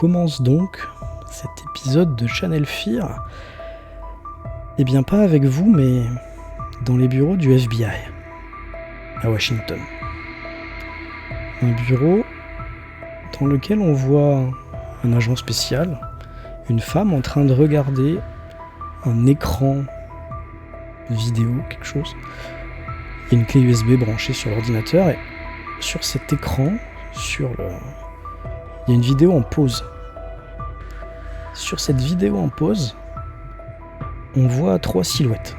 commence donc cet épisode de Channel Fear. Eh bien pas avec vous, mais dans les bureaux du FBI, à Washington. Un bureau dans lequel on voit un agent spécial, une femme en train de regarder un écran vidéo, quelque chose. Il y a une clé USB branchée sur l'ordinateur et sur cet écran, il y a une vidéo en pause. Sur cette vidéo en pause, on voit 3 silhouettes.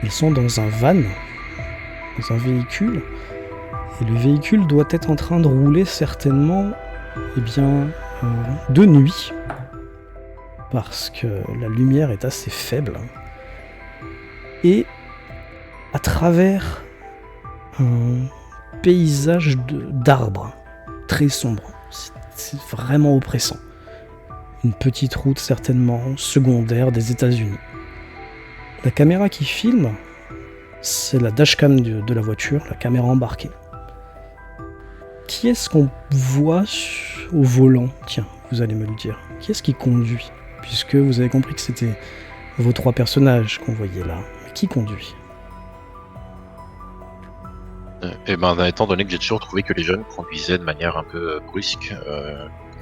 Ils sont dans un van, dans un véhicule, et le véhicule doit être en train de rouler certainement, de nuit, parce que la lumière est assez faible. Et à travers un paysage d'arbres très sombre, c'est vraiment oppressant. Une petite route certainement secondaire des États-Unis. La caméra qui filme, c'est la dashcam de la voiture, la caméra embarquée. Qui est-ce qu'on voit au volant ? Tiens, vous allez me le dire. Qui est-ce qui conduit ? Puisque vous avez compris que c'était vos 3 personnages qu'on voyait là. Mais qui conduit ? Étant donné que j'ai toujours trouvé que les jeunes conduisaient de manière un peu brusque,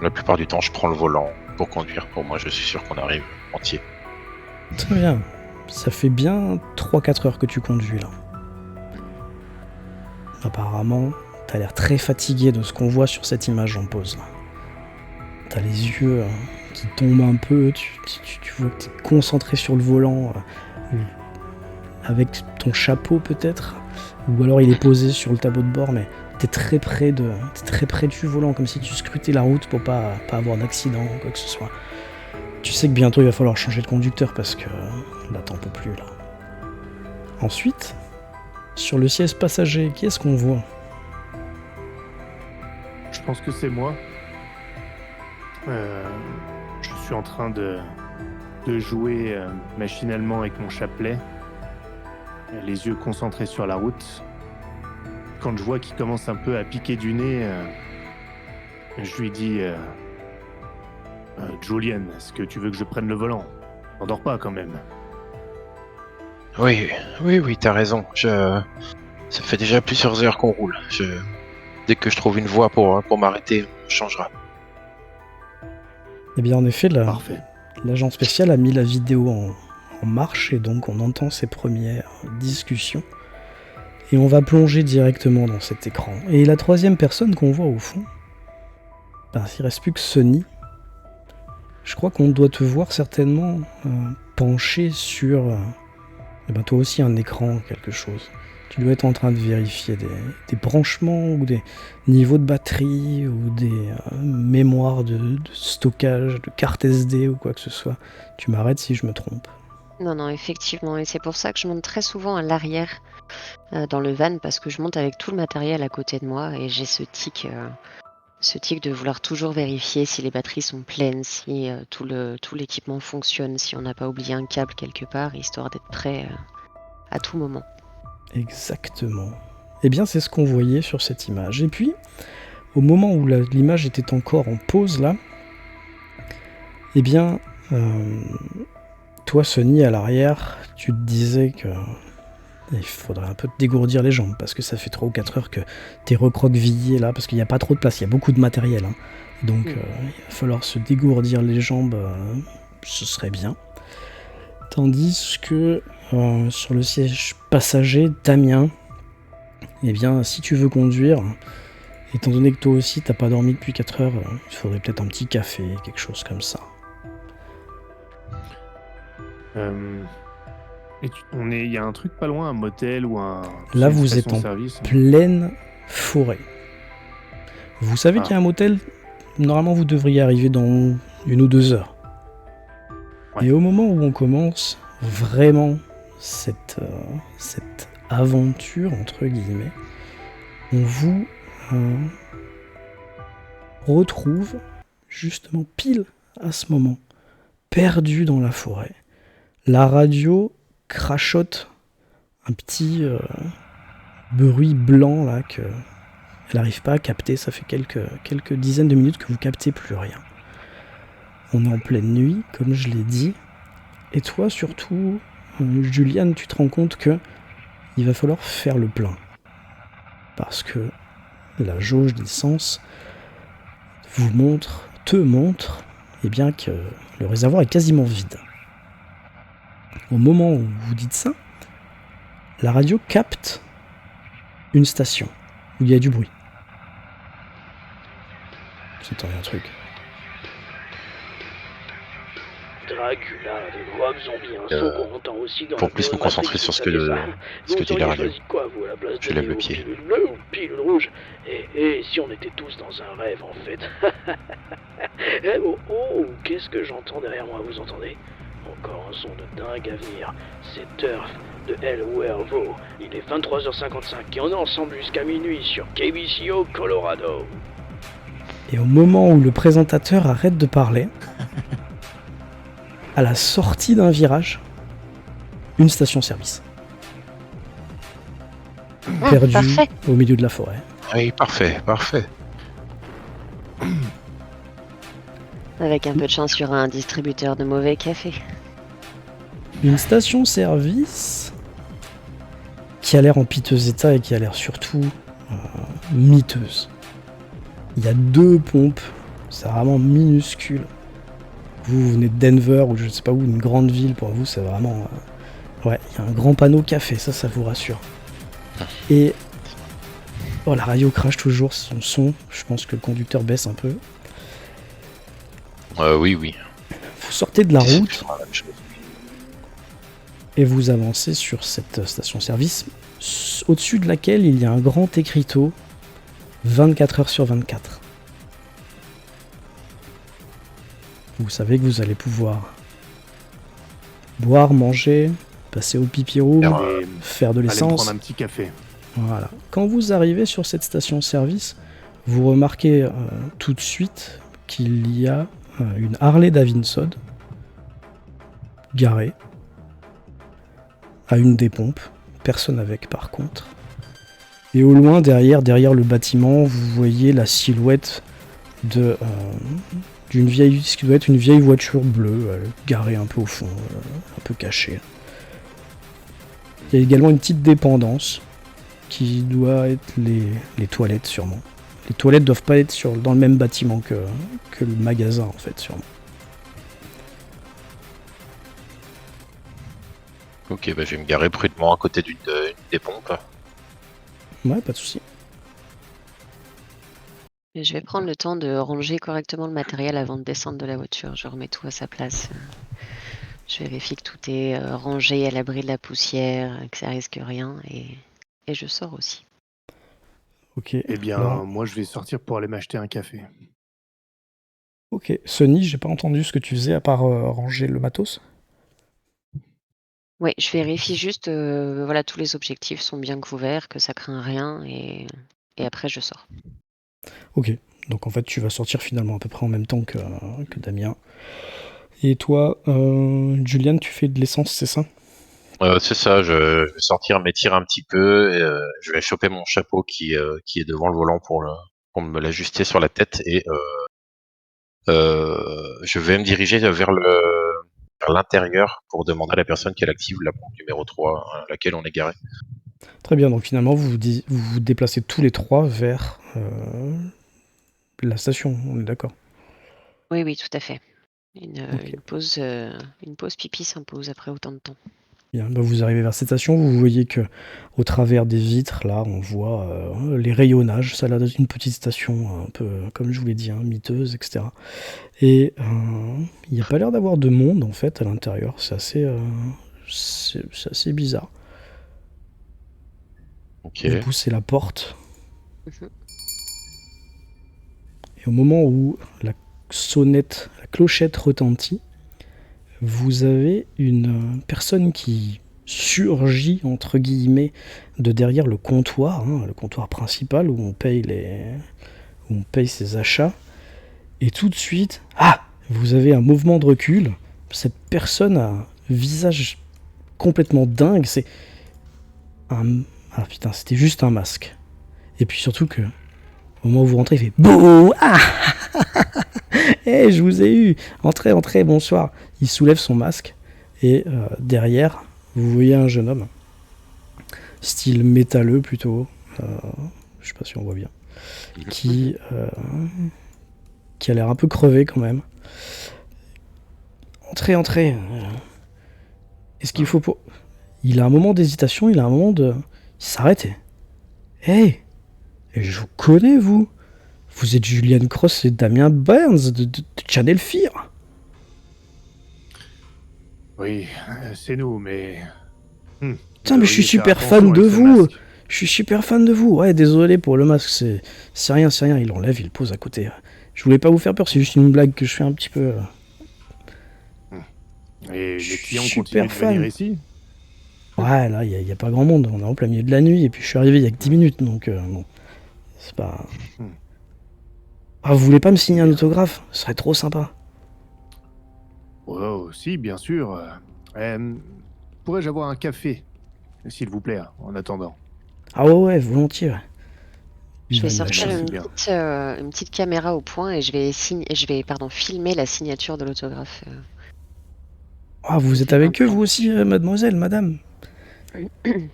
la plupart du temps je prends le volant pour conduire. Pour moi, je suis sûr qu'on arrive entier. Très bien. Ça fait bien 3-4 heures que tu conduis là. Apparemment, t'as l'air très fatigué de ce qu'on voit sur cette image en pause là. T'as les yeux qui tombent un peu, tu vois que t'es concentré sur le volant avec ton chapeau peut-être, ou alors il est posé sur le tableau de bord, mais t'es très près du volant, comme si tu scrutais la route pour pas avoir d'accident ou quoi que ce soit. Tu sais que bientôt il va falloir changer de conducteur parce que là t'en peux plus là. Ensuite, sur le siège passager, qui est-ce qu'on voit ? Je pense que c'est moi. Je suis en train de jouer machinalement avec mon chapelet, les yeux concentrés sur la route. Quand je vois qu'il commence un peu à piquer du nez, je lui dis Julian, est-ce que tu veux que je prenne le volant ? T'endors pas quand même. Oui, t'as raison. Ça fait déjà plusieurs heures qu'on roule. Dès que je trouve une voie pour m'arrêter, on changera. Eh bien en effet, Parfait. l'agent spécial a mis la vidéo en marche et donc on entend ses premières discussions. Et on va plonger directement dans cet écran. Et la 3e personne qu'on voit au fond, il reste plus que Sonny. Je crois qu'on doit te voir certainement penché sur toi aussi un écran, quelque chose. Tu dois être en train de vérifier des branchements ou des niveaux de batterie ou des mémoires de stockage, de carte SD ou quoi que ce soit. Tu m'arrêtes si je me trompe. Non, effectivement. Et c'est pour ça que je monte très souvent à l'arrière dans le van, parce que je monte avec tout le matériel à côté de moi et j'ai ce tic de vouloir toujours vérifier si les batteries sont pleines, si tout l'équipement fonctionne, si on n'a pas oublié un câble quelque part, histoire d'être prêt à tout moment. Exactement. Eh bien, c'est ce qu'on voyait sur cette image. Et puis, au moment où l'image était encore en pause, là, eh bien, toi, Sonny, à l'arrière, tu te disais que il faudrait un peu te dégourdir les jambes, parce que ça fait 3 ou 4 heures que t'es recroquevillé là, parce qu'il n'y a pas trop de place, il y a beaucoup de matériel. Hein. Donc, il va falloir se dégourdir les jambes, ce serait bien. Tandis que sur le siège passager, Damien, eh bien, si tu veux conduire, étant donné que toi aussi t'as pas dormi depuis 4 heures, il faudrait peut-être un petit café, quelque chose comme ça. Il y a un truc pas loin, un motel ou un... Là, vous êtes en pleine forêt. Vous savez qu'il y a un motel, normalement vous devriez arriver dans 1 ou 2 heures. Ouais. Et au moment où on commence vraiment cette aventure, entre guillemets, on vous retrouve justement pile à ce moment, perdu dans la forêt. La radio crachote un petit bruit blanc là Elle n'arrive pas à capter, ça fait quelques dizaines de minutes que vous captez plus rien. On est en pleine nuit, comme je l'ai dit. Et toi, surtout, Juliane, tu te rends compte que il va falloir faire le plein. Parce que la jauge d'essence te montre eh bien, que le réservoir est quasiment vide. Au moment où vous dites ça, la radio capte une station où il y a du bruit. Vous entendez un truc. Dracula, de Rob Zombie, un son qu'on entend aussi dans pour le plus me film concentrer Matrix, sur ce vous que, savez ça. ce que Vous dit la auriez radio. choisi quoi, vous, à la place Je de lève le Neo, pied. pilule bleue ou pilule rouge et si on était tous dans un rêve, en fait. Eh, oh, qu'est-ce que j'entends derrière moi, vous entendez? Encore un son de dingue à venir. C'est Turf de Elwervo. Il est 23h55 et on est ensemble jusqu'à minuit sur KBCO Colorado. Et au moment où le présentateur arrête de parler, à la sortie d'un virage, une station-service. Perdue parfait. au milieu de la forêt. Oui, parfait. Avec un peu de chance, il y aura un distributeur de mauvais café. Une station-service qui a l'air en piteux état et qui a l'air surtout miteuse. Il y a 2 pompes, c'est vraiment minuscule. Vous venez de Denver ou je sais pas où, une grande ville pour vous, c'est vraiment... ouais, il y a un grand panneau café, ça vous rassure. Et... oh, la radio crache toujours son son, je pense que le conducteur baisse un peu. Oui. Vous sortez de la C'est route toujours la même chose. et vous avancez sur cette station-service, au-dessus de laquelle il y a un grand écriteau 24 heures sur 24. Vous savez que vous allez pouvoir boire, manger, passer au pipi room, Et faire de aller l'essence. prendre un petit café. Voilà. Quand vous arrivez sur cette station-service, vous remarquez tout de suite qu'il y a une Harley Davidson garée à une des pompes. Personne avec par contre. Et au loin, derrière le bâtiment, vous voyez la silhouette d'une vieille, ce qui doit être une vieille voiture bleue, garée un peu au fond, un peu cachée. Il y a également une petite dépendance qui doit être les toilettes sûrement. Les toilettes doivent pas être dans le même bâtiment que le magasin en fait sûrement. Ok, je vais me garer prudemment à côté d'une des pompes. Ouais, pas de souci. Et je vais prendre le temps de ranger correctement le matériel avant de descendre de la voiture. Je remets tout à sa place. Je vérifie que tout est rangé à l'abri de la poussière, que ça risque rien et je sors aussi. Ok. Eh bien, Alors, moi, je vais sortir pour aller m'acheter un café. ok. Sonny, j'ai pas entendu ce que tu faisais à part ranger le matos. Oui, je vérifie juste, voilà, tous les objectifs sont bien couverts, que ça craint rien et après je sors. Ok. Donc en fait, tu vas sortir finalement à peu près en même temps que Damien. Et toi, Juliane, tu fais de l'essence, c'est ça? C'est ça, je vais sortir, m'étirer un petit peu, et, je vais choper mon chapeau qui est devant le volant pour me l'ajuster sur la tête et je vais me diriger vers l'intérieur pour demander à la personne qui active la pompe numéro 3 à laquelle on est garé. Très bien. Donc finalement, vous vous déplacez tous les 3 vers la station. On est d'accord. Oui, tout à fait. Ok. Une pause pipi s'impose après autant de temps. Bien, vous arrivez vers cette station, vous voyez que au travers des vitres, là, on voit les rayonnages. Ça a l'air d'être une petite station, un peu, comme je vous l'ai dit, miteuse, etc. Et il n'y a pas l'air d'avoir de monde, en fait, à l'intérieur. C'est assez bizarre. Ok. Vous poussez la porte, Mhm. et au moment où la clochette retentit, vous avez une personne qui surgit, entre guillemets, de derrière le comptoir principal où on paye ses achats. Et tout de suite, vous avez un mouvement de recul. Cette personne a un visage complètement dingue. C'était juste un masque. Et puis surtout que Au moment où vous rentrez, il fait bouh. Ah. Eh, je vous ai eu. Entrez, entrez, bonsoir. Il soulève son masque et derrière, vous voyez un jeune homme, style métalleux plutôt. Je sais pas si on voit bien, qui a l'air un peu crevé quand même. Entrez, entrez. Est-ce qu'il faut pour... Il a un moment d'hésitation, il a un moment de... Il s'arrête et... Hey, je vous connais, vous. Vous êtes Julian Cross et Damien Burns de Channel Fear. Oui, c'est nous, mais... Putain, mais je suis super fan de vous. Je suis super fan de vous. Ouais, désolé pour le masque, c'est rien, c'est rien. Il l'enlève, il le pose à côté. Je voulais pas vous faire peur, c'est juste une blague que je fais un petit peu... Et Je les suis clients super continuent de venir fan. ici? Ouais, là, il y a pas grand monde. On est en plein milieu de la nuit, et puis je suis arrivé il y a que 10 minutes, donc bon... C'est pas... Ah, vous voulez pas me signer un autographe? Ce serait trop sympa. Oh, si, bien sûr. Pourrais-je avoir un café, s'il vous plaît, en attendant? Ah ouais, volontiers, ouais. Je vais Il va sortir lâcher. une petite caméra au point et je vais filmer la signature de l'autographe. Ah, vous êtes avec eux, vous aussi, mademoiselle, madame? Je suis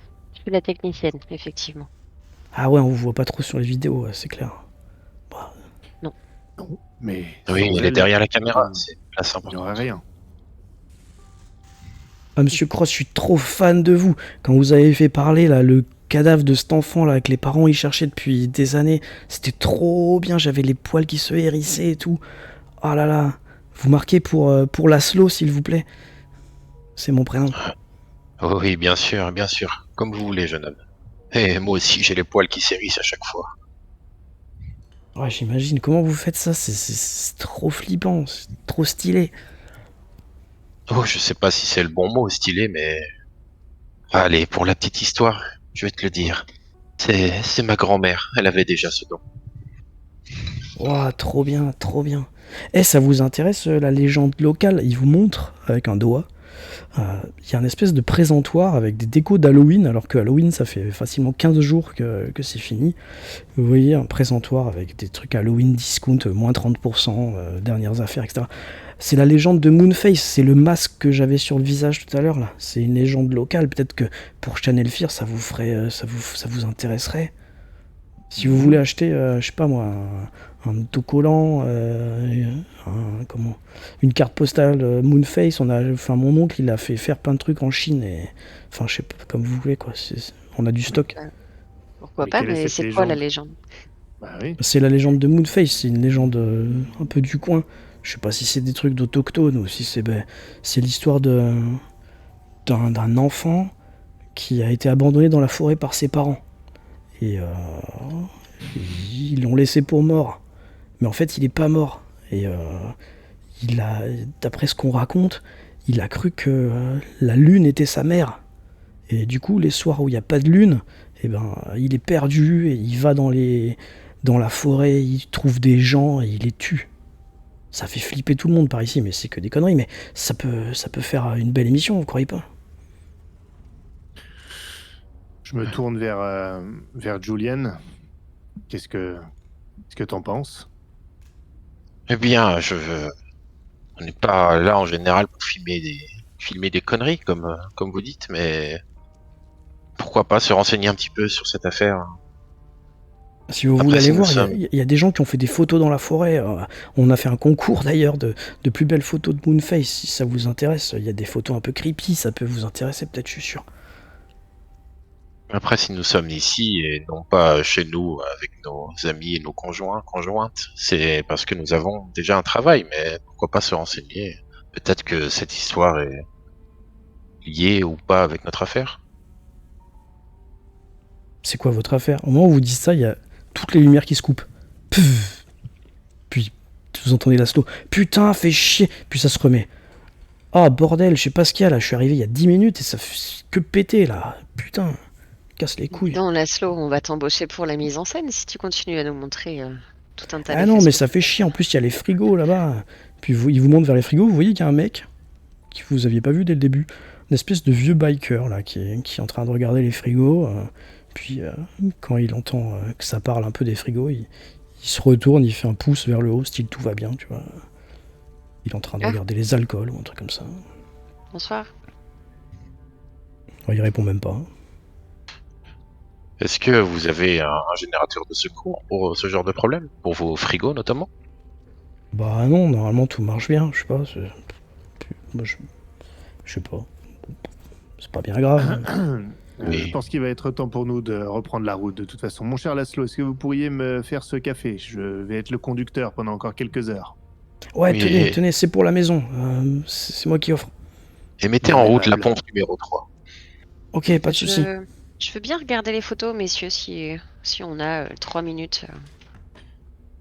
la technicienne, effectivement. Ah ouais, on vous voit pas trop sur les vidéos, c'est clair. Non, mais... Oui, sans il est elle, derrière la caméra, il c'est là, c'est n'y important. aurait rien. Ah, monsieur Cross, je suis trop fan de vous. Quand vous avez fait parler, là, le cadavre de cet enfant, là, que les parents y cherchaient depuis des années, c'était trop bien, j'avais les poils qui se hérissaient et tout. Oh là là, vous marquez pour Laszlo, s'il vous plaît. C'est mon prénom. Oh oui, bien sûr, comme vous voulez, jeune homme. Et moi aussi, j'ai les poils qui s'hérissent à chaque fois. Ouais, j'imagine. Comment vous faites ça? C'est trop flippant, c'est trop stylé. Oh, je sais pas si c'est le bon mot, stylé, mais... Allez, pour la petite histoire, je vais te le dire. C'est ma grand-mère, elle avait déjà ce don. Ouah, trop bien, trop bien. Eh, ça vous intéresse, la légende locale? Il vous montre, avec un doigt, il y a une espèce de présentoir avec des décos d'Halloween, alors que Halloween, ça fait facilement 15 jours que c'est fini. Vous voyez, un présentoir avec des trucs Halloween discount, moins 30%, dernières affaires, etc. C'est la légende de Moonface, c'est le masque que j'avais sur le visage tout à l'heure, là. C'est une légende locale, peut-être que pour Channel Fear, ça vous ferait, ça vous intéresserait. Si vous voulez acheter, je sais pas moi, un autocollant, une carte postale Moonface, mon oncle il a fait faire plein de trucs en Chine et, enfin je sais pas, comme vous voulez quoi, on a du stock. Pourquoi Mais pas, quelle est mais cette c'est quoi la légende? légende? Bah oui. C'est la légende de Moonface, c'est une légende un peu du coin. Je sais pas si c'est des trucs d'autochtones ou si c'est l'histoire d'un enfant qui a été abandonné dans la forêt par ses parents. Et ils l'ont laissé pour mort. Mais en fait, il est pas mort. Et d'après ce qu'on raconte, il a cru que la lune était sa mère. Et du coup, les soirs où il n'y a pas de lune, eh ben, il est perdu et il va dans la forêt, il trouve des gens et il les tue. Ça fait flipper tout le monde par ici, mais c'est que des conneries. Mais ça peut faire une belle émission, vous croyez pas? Je me tourne vers Julian. Qu'est-ce que t'en penses? Eh bien, on n'est pas là en général pour filmer des conneries, comme vous dites, mais pourquoi pas se renseigner un petit peu sur cette affaire. Si vous Après, voulez aller si nous voir, sommes- il y a des gens qui ont fait des photos dans la forêt. On a fait un concours d'ailleurs de plus belles photos de Moonface. Si ça vous intéresse, il y a des photos un peu creepy, ça peut vous intéresser peut-être, je suis sûr. Après, si nous sommes ici et non pas chez nous avec nos amis et nos conjointes, c'est parce que nous avons déjà un travail, mais pourquoi pas se renseigner? Peut-être que cette histoire est liée ou pas avec notre affaire. C'est quoi votre affaire? Au moment où vous dites ça, il y a toutes les lumières qui se coupent. Pfff. Puis vous entendez Laszlo. Putain, fait chier. Puis ça se remet. Ah bordel, je sais pas ce qu'il y a là. Je suis arrivé il y a 10 minutes et ça fait que péter là. Putain, casse les couilles. Non, Laszlo, on va t'embaucher pour la mise en scène si tu continues à nous montrer tout un tas Ah d'effets non, mais spéciaux. ça fait chier. En plus, il y a les frigos là-bas. Puis il vous montre vers les frigos. Vous voyez qu'il y a un mec que vous aviez pas vu dès le début. Une espèce de vieux biker là qui est en train de regarder les frigos. Puis quand il entend que ça parle un peu des frigos, il Il se retourne, il fait un pouce vers le haut, style tout va bien, tu vois. Il est en train de Ah. regarder les alcools ou un truc comme ça. Bonsoir. Il répond même pas. Est-ce que vous avez un générateur de secours pour ce genre de problème? Pour vos frigos notamment? Bah non, normalement tout marche bien, je sais pas. Moi je sais pas. C'est pas bien grave. Oui. Je pense qu'il va être temps pour nous de reprendre la route de toute façon. Mon cher Laszlo, est-ce que vous pourriez me faire ce café? Je vais être le conducteur pendant encore quelques heures. Ouais, Oui. tenez, c'est pour la maison. C'est moi qui offre. Et mettez Bien en route la aimable. pompe numéro 3. Ok, pas de souci. Je veux bien regarder les photos, messieurs, si on a 3 minutes.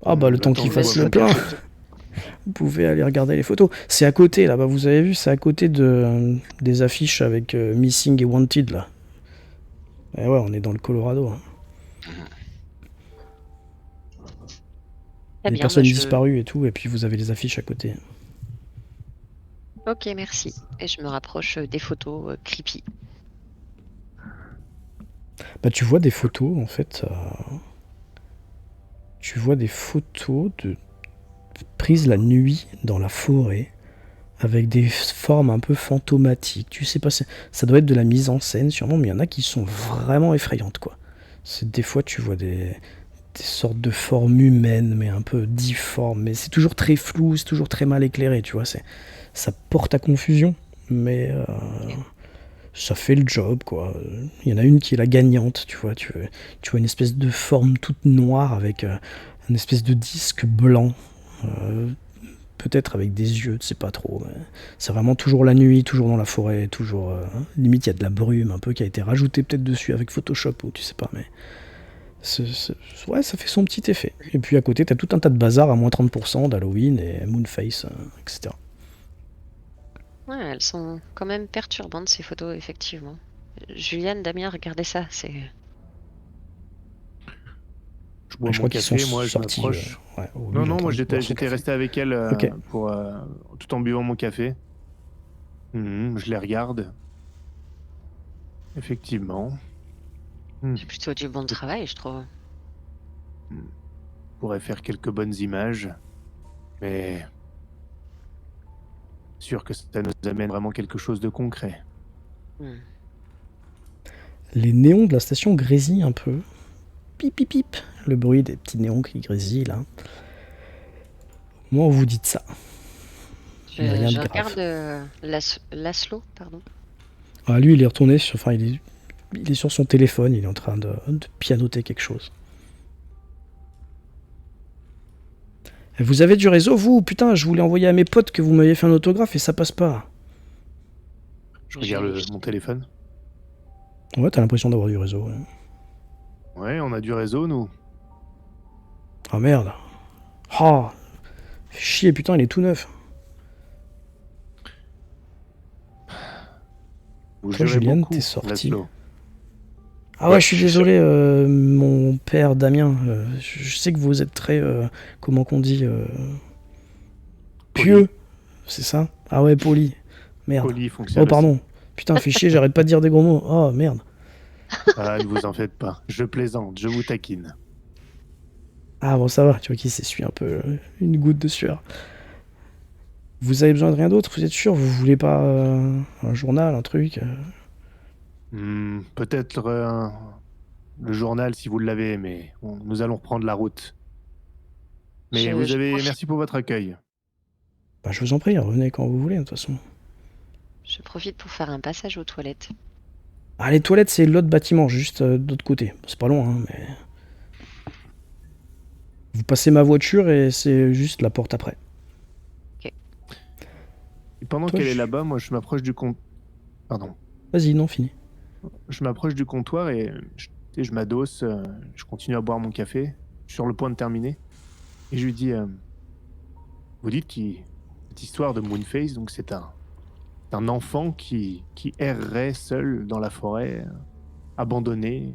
Ah bah le temps Attends, qu'il je fasse vois le pas plein, de- vous pouvez aller regarder les photos. C'est à côté là-bas, vous avez vu, c'est à côté des affiches avec Missing et Wanted là. Et ouais, on est dans le Colorado. Hein. Très Des bien, personnes bah, disparues et tout, et puis vous avez les affiches à côté. Ok, merci. Et je me rapproche des photos creepy. Bah tu vois des photos en fait. Tu vois des photos prises la nuit dans la forêt avec des formes un peu fantomatiques. Tu sais pas, ça doit être de la mise en scène sûrement, mais il y en a qui sont vraiment effrayantes quoi. Des fois tu vois des sortes de formes humaines mais un peu difformes, mais c'est toujours très flou, c'est toujours très mal éclairé, tu vois. Ça porte à confusion, mais ça fait le job quoi. Il y en a une qui est la gagnante, tu vois. Tu vois une espèce de forme toute noire avec une espèce de disque blanc. Peut-être avec des yeux, tu sais pas trop. C'est vraiment toujours la nuit, toujours dans la forêt, toujours. Limite, il y a de la brume un peu qui a été rajoutée peut-être dessus avec Photoshop ou tu sais pas, mais. Ouais, ça fait son petit effet. Et puis à côté, t'as tout un tas de bazar à moins 30% d'Halloween et Moonface, etc. Ouais, elles sont quand même perturbantes ces photos, effectivement. Juliane, Damien, regardez ça. C'est. Je bois Je mon crois qu'ils sont café, moi je sortis. m'approche. Ouais, lui, Non, il est en non, train moi de boire son j'étais café. resté avec elle Ok. pour, tout en buvant mon café. Je les regarde. Effectivement. C'est plutôt du bon travail, je trouve. On pourrait faire quelques bonnes images, mais sûr que ça nous amène vraiment quelque chose de concret. Hmm. Les néons de la station grésillent un peu. Pip pip pip. Le bruit des petits néons qui grésillent là. Moi, vous dites ça. Mais rien Je de grave. regarde Laszlo, pardon. Ah, lui, il est retourné sur. Enfin, il est sur son téléphone, il est en train de pianoter quelque chose. Et vous avez du réseau, vous? Putain, je voulais envoyer à mes potes que vous m'aviez fait un autographe et ça passe pas. Je regarde vérifie. mon téléphone. Ouais, t'as l'impression d'avoir du réseau. Ouais. Ouais, on a du réseau, nous. Ah merde. Ah, chier, putain, il est tout neuf. Vous Toi, gérez Juliane, beaucoup, t'es sorti. Laszlo. Ah ouais, Ouais, je suis je suis désolé, mon père Damien. Je sais que vous êtes très, comment qu'on dit, pieux, c'est ça? Ah ouais, poli. Merde. Poli fonctionne Oh pardon. Putain, fais chier, j'arrête pas de dire des gros mots. Oh merde. aussi. Ah, ne vous en faites pas. Je plaisante, je vous taquine. Ah bon, ça va, tu vois qu'il s'essuie un peu une goutte de sueur. Vous avez besoin de rien d'autre, vous êtes sûr? Vous voulez pas un journal, un truc Peut-être le journal si vous l'avez, mais nous allons reprendre la route. Mais Je profite, merci pour votre accueil. Bah, je vous en prie, revenez quand vous voulez, de toute façon. je profite pour faire un passage aux toilettes. Ah, les toilettes, c'est l'autre bâtiment, juste de l'autre côté. C'est pas loin, hein, mais. Vous passez ma voiture et c'est juste la porte après. Et pendant Toi, qu'elle est je- là-bas, moi je m'approche du Pardon. Vas-y, non, fini. Je m'approche du comptoir et tu sais, je m'adosse, je continue à boire mon café, je suis sur le point de terminer. Et je lui dis, vous dites que cette histoire de Moonface, donc c'est un enfant qui errerait seul dans la forêt, abandonné,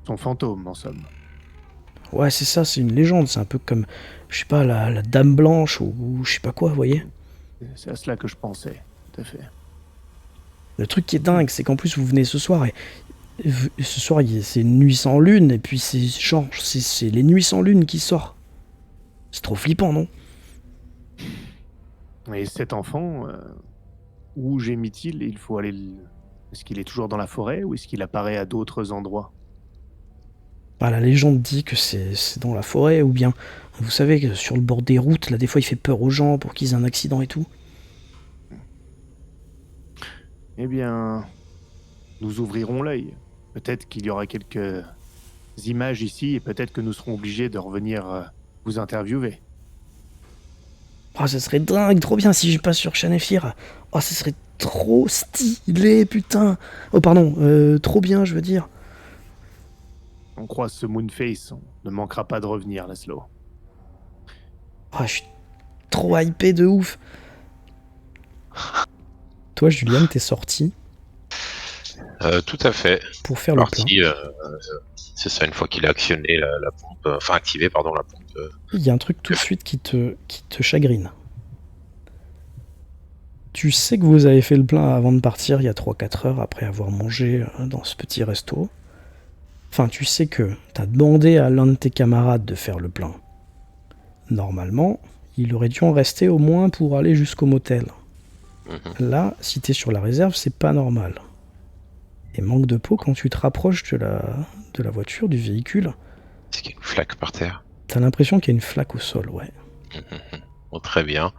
son fantôme en somme. Ouais, c'est ça, c'est une légende, c'est un peu comme, je sais pas, la Dame Blanche ou je sais pas quoi, vous voyez. C'est à cela que je pensais, tout à fait. Le truc qui est dingue, c'est qu'en plus vous venez ce soir et Ce soir, c'est une nuit sans lune, et puis c'est les nuits sans lune qui sortent. C'est trop flippant, non? Et cet enfant, où gémit-il? Il faut aller... Est-ce qu'il est toujours dans la forêt ou est-ce qu'il apparaît à d'autres endroits? Bah, la légende dit que c'est dans la forêt, ou bien, vous savez, que sur le bord des routes, là, des fois, il fait peur aux gens pour qu'ils aient un accident et tout. Eh bien, nous ouvrirons l'œil. Peut-être qu'il y aura quelques images ici et peut-être que nous serons obligés de revenir vous interviewer. Oh, ça serait dingue, trop bien si je passe sur Chanefir. Oh, ça serait trop stylé, putain. Oh, pardon, trop bien, je veux dire. On croise ce Moonface, on ne manquera pas de revenir, Laszlo. Oh, je suis trop hypé de ouf. Toi, Julien, t'es sorti Tout à fait. pour faire le plein. Parti, c'est ça, une fois qu'il a actionné la pompe, enfin activé, pardon, la pompe. Il y a un truc tout de suite qui te chagrine. Tu sais que vous avez fait le plein avant de partir il y a 3-4 heures après avoir mangé dans ce petit resto. Enfin, tu sais que t'as demandé à l'un de tes camarades de faire le plein. Normalement, il aurait dû en rester au moins pour aller jusqu'au motel. Là, si t'es sur la réserve, c'est pas normal. Et manque de peau, quand tu te rapproches de la voiture, du véhicule, Est-ce qu'il y a une flaque par terre? t'as l'impression qu'il y a une flaque au sol, ouais. Bon, très bien.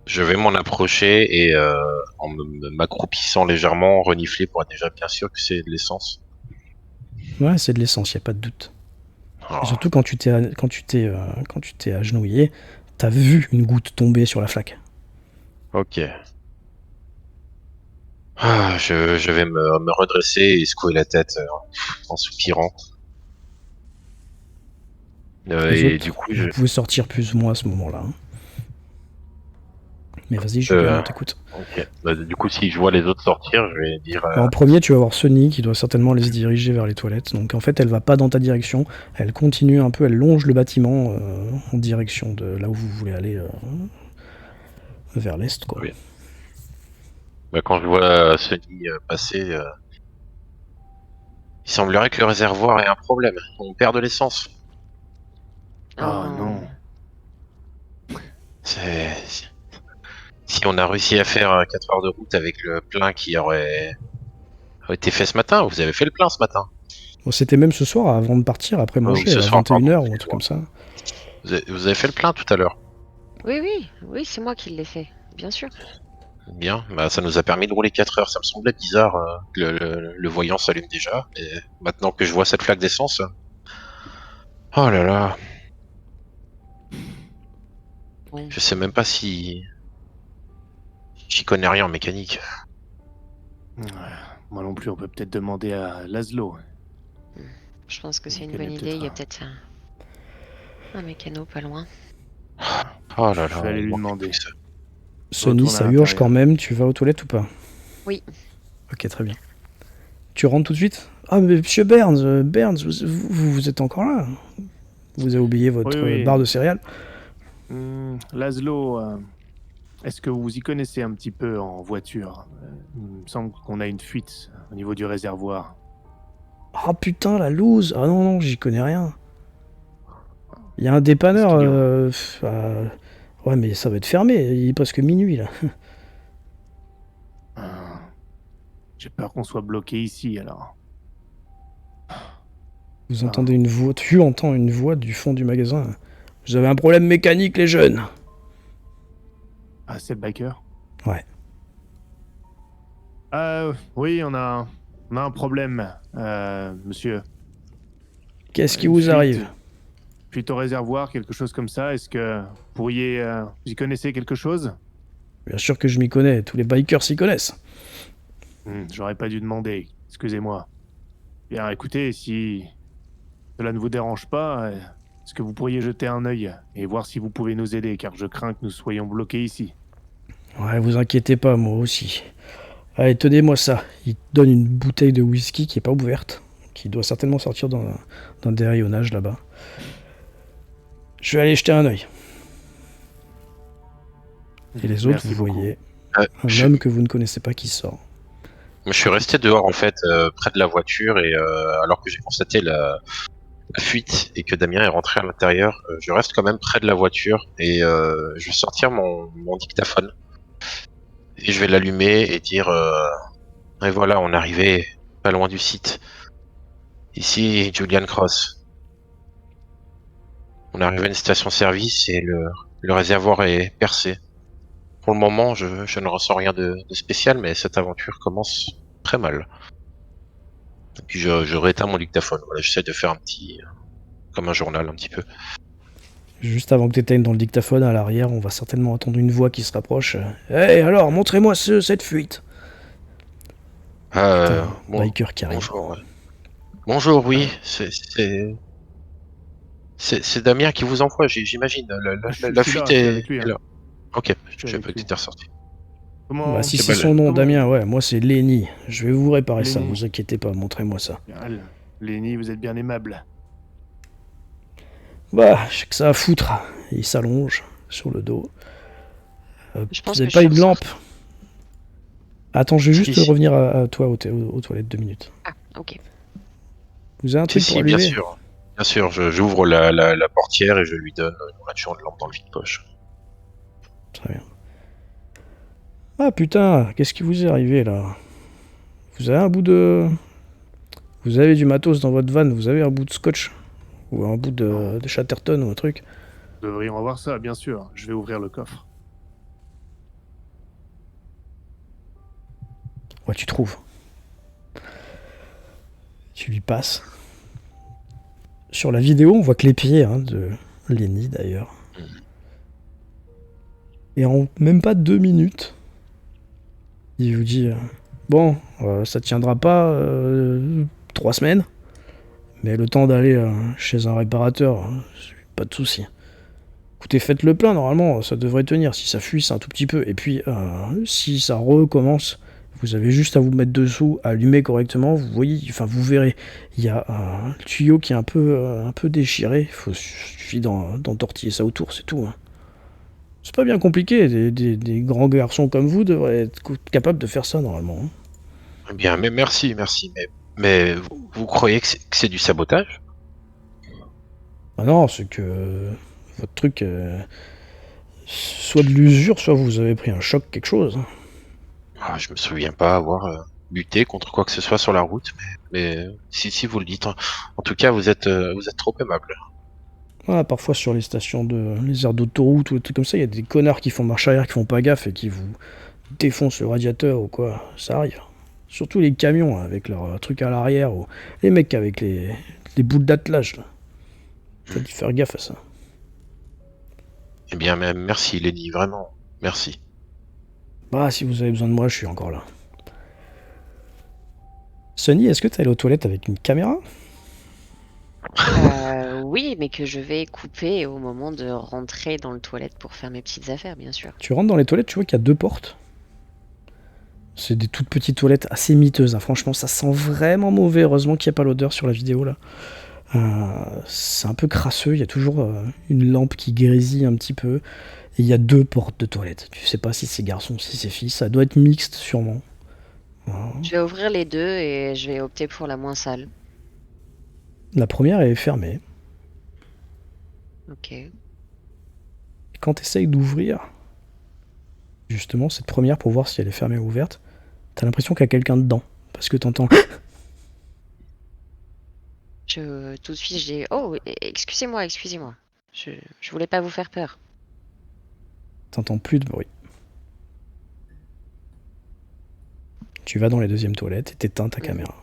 Je vais m'en approcher et en m'accroupissant légèrement, renifler pour être déjà bien sûr que c'est de l'essence. Ouais, c'est de l'essence, y a pas de doute. Oh, Et surtout quand tu t'es agenouillé, t'as vu une goutte tomber sur la flaque. ok. Je vais me redresser et secouer la tête en soupirant. Les Et autres, du coup, vous pouvez sortir plus ou moins à ce moment-là. Hein. Mais vas-y, Julien, on t'écoute. ok. Du coup, si je vois les autres sortir, je vais dire. En premier, tu vas voir Sonny qui doit certainement aller se diriger vers les toilettes. Donc en fait, elle va pas dans ta direction. Elle continue un peu, elle longe le bâtiment en direction de là où vous voulez aller vers l'est, quoi. Oui. Quand je vois Sonny passer, il semblerait que le réservoir ait un problème. On perd de l'essence. Ah non. Si on a réussi à faire 4 heures de route avec le plein qui aurait été fait ce matin, vous avez fait le plein ce matin. Bon, c'était même ce soir avant de partir, après manger, ce à soir, 21h pardon, ou un truc comme ça. Vous avez fait le plein tout à l'heure. Oui, c'est moi qui l'ai fait, bien sûr. Bien, ça nous a permis de rouler 4 heures. Ça me semblait bizarre que le voyant s'allume déjà. Et maintenant que je vois cette flaque d'essence, oh là là, Bon, je sais même pas si j'y connais rien en mécanique. Ouais, moi non plus, on peut peut-être demander à Laszlo. je pense que c'est Il une connaît bonne idée. Il y a peut-être peut-être un mécano pas loin. Oh là là, Je vais aller lui on demander. manque plus que ça. Sonny, Retourne à ça urge l'intérieur. quand même. Tu vas aux toilettes ou pas? Oui. Ok, très bien. Tu rentres tout de suite? Ah, mais monsieur Burns, vous êtes encore là? Vous avez oublié votre Oui. barre de céréales? Laszlo, est-ce que vous y connaissez un petit peu en voiture? Il me semble qu'on a une fuite au niveau du réservoir. Ah putain, la loose! Ah non, j'y connais rien. Il y a un dépanneur. Qu'est-ce qu'il y Ouais, mais ça va être fermé. Il est presque minuit là. J'ai peur qu'on soit bloqué ici alors. Vous entendez une voix. Tu entends une voix du fond du magasin. Vous avez un problème mécanique, les jeunes. Ah, c'est le biker? Ouais. Oui, on a un problème, monsieur. Qu'est-ce qui Une vous fuite. arrive? Fuite au réservoir, quelque chose comme ça. Est-ce que vous pourriez... vous y connaissez quelque chose? Bien sûr que je m'y connais. Tous les bikers s'y connaissent. J'aurais pas dû demander, excusez-moi. Bien, écoutez, si cela ne vous dérange pas, est-ce que vous pourriez jeter un œil et voir si vous pouvez nous aider, car je crains que nous soyons bloqués ici. Ouais, vous inquiétez pas, moi aussi. Allez, tenez-moi ça. Il te donne une bouteille de whisky qui est pas ouverte, qui doit certainement sortir dans des rayonnages là-bas. Je vais aller jeter un œil. Et les autres, Merci vous beaucoup. voyez un homme que vous ne connaissez pas qui sort. Je suis resté dehors en fait, près de la voiture et alors que j'ai constaté la fuite et que Damien est rentré à l'intérieur, je reste quand même près de la voiture et je vais sortir mon dictaphone et je vais l'allumer et dire et voilà, on est arrivé pas loin du site. Ici, Julian Cross. On est arrivé à une station-service et le réservoir est percé. Pour le moment, je ne ressens rien de spécial, mais cette aventure commence très mal. Et puis je rééteins mon dictaphone. Voilà, j'essaie de faire un petit, comme un journal un petit peu. Juste avant que tu éteignes dans le dictaphone, à l'arrière, on va certainement entendre une voix qui se rapproche. Hey, alors, montrez-moi cette fuite. Putain, Bon, biker qui arrive. bonjour. Ouais. Bonjour, oui, c'est Damien qui vous envoie, j'imagine. La Je suis là, fuite je suis avec lui. est Hein. là. Ok, Je suis je avec peux que lui. t'étais ressorti. Comment... Bah, si Ok, c'est son nom, comment- Damien, ouais, moi c'est Lenny. Je vais vous réparer ça, Lenny. vous inquiétez pas, montrez-moi ça. Ah, Lenny, vous êtes bien aimable. Bah, j'ai que ça à foutre. Il s'allonge sur le dos. Je Vous pense avez que je pas suis une lampe? ressortie. Attends, je vais juste Si. revenir à toi aux toilettes 2 minutes. Ah, ok. Vous avez un truc pour Bien allumer? sûr. Bien sûr, j'ouvre la portière et je lui donne une ration de lampe dans le vide-poche. Très bien. Ah putain, qu'est-ce qui vous est arrivé là? Vous avez un bout de... Vous avez du matos dans votre van, vous avez un bout de scotch? Ou un bout de Chatterton ou un truc? Nous devrions avoir ça, bien sûr. Je vais ouvrir le coffre. Ouais, tu trouves. Tu lui passes. Sur la vidéo, on voit que les pieds de Lenny d'ailleurs. Et en même pas 2 minutes, il vous dit bon, ça tiendra pas 3 semaines, mais le temps d'aller chez un réparateur, pas de souci. Écoutez, faites le plein, normalement, ça devrait tenir. Si ça fuit, c'est un tout petit peu. Et puis, si ça recommence, vous avez juste à vous mettre dessous, à allumer correctement. Vous voyez, enfin, vous verrez, il y a un tuyau qui est un peu déchiré. Il suffit d'entortiller ça autour, c'est tout. Hein. C'est pas bien compliqué. Des grands garçons comme vous devraient être capables de faire ça, normalement. Hein. Eh bien, mais merci. Mais vous croyez que c'est du sabotage? Ah non, c'est que votre truc, soit de l'usure, soit vous avez pris un choc, quelque chose. Hein. Ah, je me souviens pas avoir lutté contre quoi que ce soit sur la route, mais si vous le dites. En tout cas, vous êtes trop aimable. Ah, parfois sur les stations les aires d'autoroute ou des trucs comme ça, il y a des connards qui font marche arrière, qui font pas gaffe et qui vous défoncent le radiateur ou quoi. Ça arrive. Surtout les camions avec leurs trucs à l'arrière ou les mecs avec les boules d'attelage. Là. Faut faire gaffe à ça. Eh bien, merci Lenny, vraiment, merci. Bah, si vous avez besoin de moi, je suis encore là. Sonny, est-ce que t'es allé aux toilettes avec une caméra? Oui, mais que je vais couper au moment de rentrer dans le toilette pour faire mes petites affaires, bien sûr. Tu rentres dans les toilettes, tu vois qu'il y a 2 portes. C'est des toutes petites toilettes assez miteuses. Hein. Franchement, ça sent vraiment mauvais. Heureusement qu'il n'y a pas l'odeur sur la vidéo là. C'est un peu crasseux. Il y a toujours une lampe qui grésille un petit peu. Et il y a 2 portes de toilettes. Tu sais pas si c'est garçon, si c'est fille. Ça doit être mixte sûrement. Je vais ouvrir les deux et je vais opter pour la moins sale. La première est fermée. Ok. Et quand tu essayes d'ouvrir, justement, cette première pour voir si elle est fermée ou ouverte, t'as l'impression qu'il y a quelqu'un dedans. Parce que t'entends. Tout de suite, j'ai... Oh, excusez-moi. Je voulais pas vous faire peur. T'entends plus de bruit. Tu vas dans les deuxièmes toilettes et t'éteins ta caméra.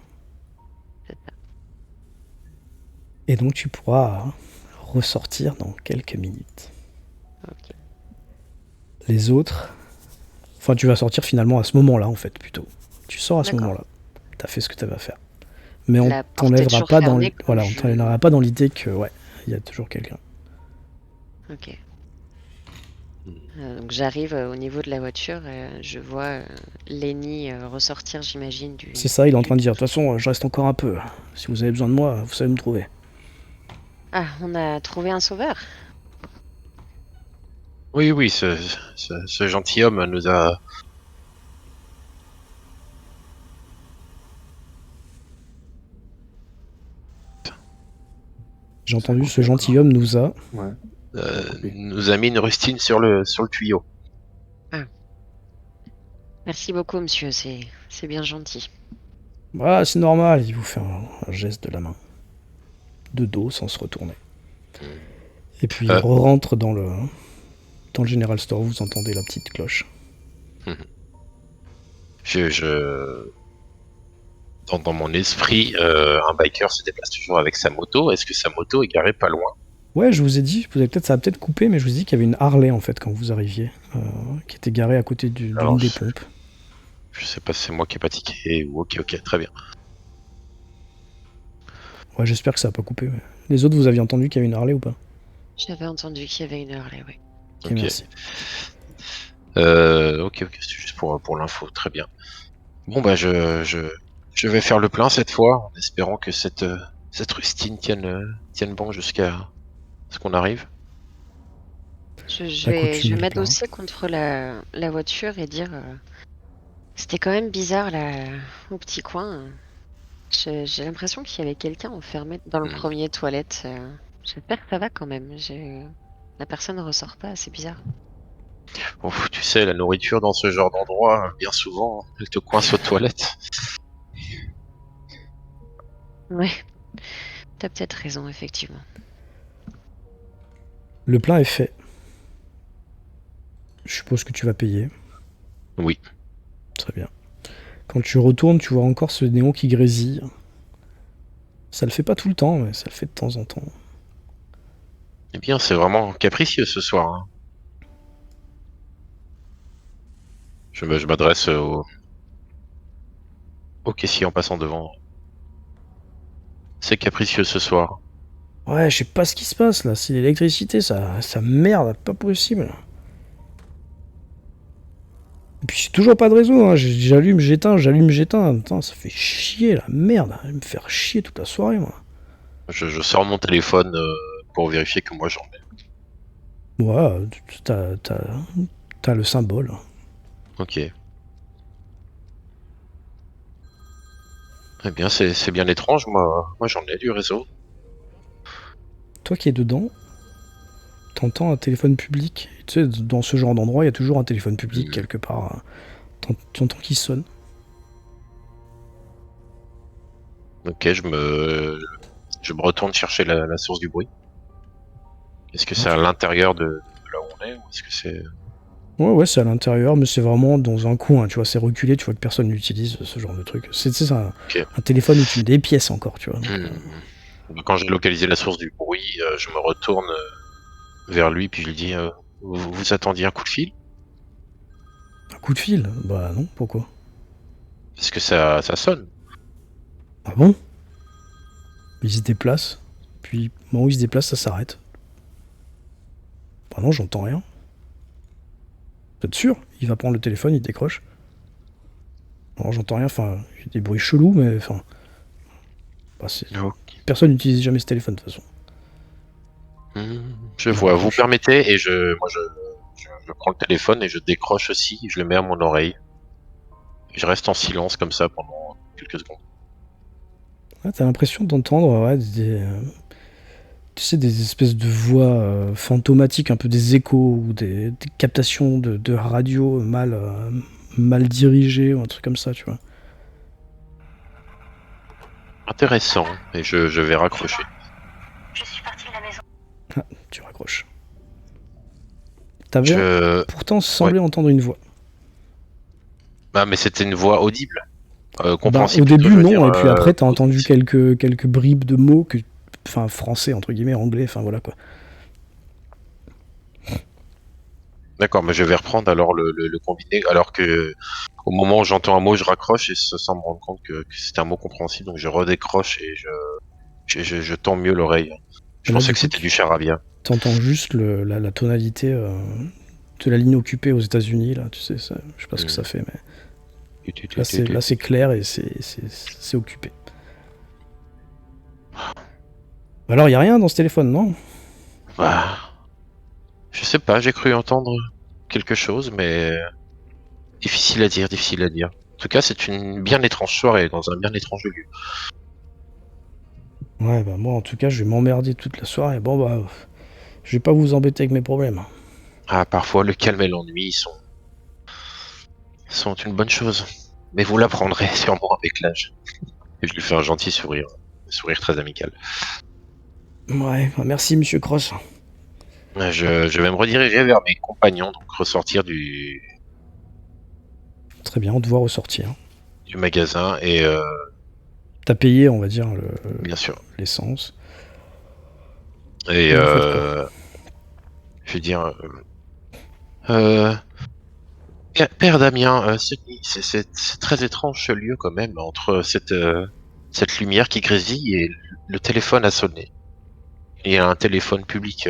C'est ça. Et donc tu pourras ressortir dans quelques minutes. Ok. Les autres... Enfin, tu vas sortir finalement à ce moment-là, en fait, plutôt. Tu sors à ce D'accord. moment-là. T'as fait ce que t'avais à faire. Mais on La porte est t'enlèvera toujours pas fermée quand voilà, on je- t'enlèvera pas dans l'idée que, ouais, il y a toujours quelqu'un. Ok. Donc j'arrive au niveau de la voiture, je vois Lenny ressortir, j'imagine, du... C'est ça, il est en train de dire. De toute façon, je reste encore un peu. Si vous avez besoin de moi, vous savez me trouver. Ah, on a trouvé un sauveur. Oui, ce gentilhomme nous a J'ai entendu ce gentilhomme nous a... Ouais. Nous a mis une rustine sur le tuyau. Merci beaucoup, monsieur, c'est bien gentil. Ah, c'est normal, il vous fait un geste de la main. De dos, sans se retourner. Et puis il rentre dans le General Store, vous entendez la petite cloche. Dans mon esprit, un biker se déplace toujours avec sa moto. Est-ce que sa moto est garée pas loin? Ouais, je vous ai dit, ça a peut-être coupé, mais je vous ai dit qu'il y avait une Harley en fait quand vous arriviez, qui était garée à côté d'une des pompes. Je sais pas si c'est moi qui ai pas tiqué ou ok, très bien. Ouais, j'espère que ça a pas coupé. Ouais. Les autres, vous aviez entendu qu'il y avait une Harley ou pas? J'avais entendu qu'il y avait une Harley, oui. Ok, merci. Ok, c'est juste pour l'info, très bien. Bon bah je vais faire le plein cette fois, en espérant que cette rustine tienne bon jusqu'à ce qu'on arrive. Je vais m'adosser contre la voiture et dire... C'était quand même bizarre là, au petit coin. J'ai l'impression qu'il y avait quelqu'un enfermé dans le premier toilette. J'espère que ça va quand même. La personne ne ressort pas, c'est bizarre. Bon, tu sais, la nourriture dans ce genre d'endroit, bien souvent, elle te coince aux toilettes. Ouais, t'as peut-être raison, effectivement. Le plein est fait. Je suppose que tu vas payer. Oui. Très bien. Quand tu retournes, tu vois encore ce néon qui grésille. Ça le fait pas tout le temps, mais ça le fait de temps en temps. Eh bien, c'est vraiment capricieux ce soir. Hein. Je m'adresse au caissier en passant devant. C'est capricieux ce soir. Ouais, je sais pas ce qui se passe là. C'est l'électricité, ça merde, pas possible. Et puis j'ai toujours pas de réseau, hein. J'allume, j'éteins. Putain, ça fait chier la merde. Je vais me faire chier toute la soirée, moi. Je sors mon téléphone pour vérifier que moi j'en ai. Ouais, t'as le symbole. Ok. Eh bien, c'est bien étrange, moi j'en ai du réseau. Toi qui es dedans, t'entends un téléphone public. Tu sais, dans ce genre d'endroit, il y a toujours un téléphone public quelque part. Tu entends qu'il sonne. Ok, je me retourne chercher la source du bruit. Est-ce que c'est à l'intérieur de là où on est ou est-ce que c'est... Ouais, c'est à l'intérieur, mais c'est vraiment dans un coin, tu vois, c'est reculé, tu vois que personne n'utilise ce genre de truc. C'est un téléphone où tu mets des pièces encore, tu vois. Donc, quand j'ai localisé la source du bruit, je me retourne vers lui, puis je lui dis vous attendiez un coup de fil? Un coup de fil? Bah non, pourquoi? Parce que ça sonne. Ah bon? Il se déplace, puis au moment où il se déplace, ça s'arrête. Bah non, j'entends rien. Vous êtes sûr? Il va prendre le téléphone, il décroche. Alors j'entends rien, enfin, il y a des bruits chelous, mais enfin... Bah, personne n'utilise jamais ce téléphone, de toute façon. Je vois, vous permettez, et je prends le téléphone et je décroche aussi, je le mets à mon oreille. Je reste en silence comme ça pendant quelques secondes. Ouais, t'as l'impression d'entendre tu sais, des espèces de voix fantomatiques, un peu des échos ou des captations de radio mal dirigées ou un truc comme ça, tu vois. Intéressant, et je vais raccrocher. Je suis partie de la maison. Ah, tu raccroches. T'avais pourtant semblé entendre une voix. Ah, mais c'était une voix audible. Compréhensible. Au début, non, et puis après, t'as entendu quelques bribes de mots, enfin, français, entre guillemets, anglais, enfin voilà quoi. D'accord, mais je vais reprendre alors le combiné, alors que au moment où j'entends un mot, je raccroche et sans me rendre compte que c'était un mot compréhensible, donc je redécroche et je tends mieux l'oreille. Je pensais que c'était du charabia. T'entends juste la tonalité de la ligne occupée aux États-Unis, là, tu sais, ça, je sais pas ce que ça fait, mais là c'est clair et c'est occupé. Alors il y a rien dans ce téléphone, non? Ah. Je sais pas, j'ai cru entendre quelque chose, mais difficile à dire. En tout cas, c'est une bien étrange soirée dans un bien étrange lieu. Ouais, bah moi en tout cas, je vais m'emmerder toute la soirée. Bon bah, je vais pas vous embêter avec mes problèmes. Ah, parfois, le calme et l'ennui sont une bonne chose. Mais vous l'apprendrez sûrement avec l'âge. Et je lui fais un gentil sourire. Un sourire très amical. Ouais, bah merci Monsieur Cross. Je vais me rediriger vers mes compagnons, donc ressortir Très bien, on te voit ressortir. du magasin et T'as payé, on va dire, bien sûr. l'essence. Et Et vous faites quoi? je vais dire, euh, Père Damien, c'est très étrange ce lieu quand même, entre cette lumière qui grésille et le téléphone a sonné. Il y a un téléphone public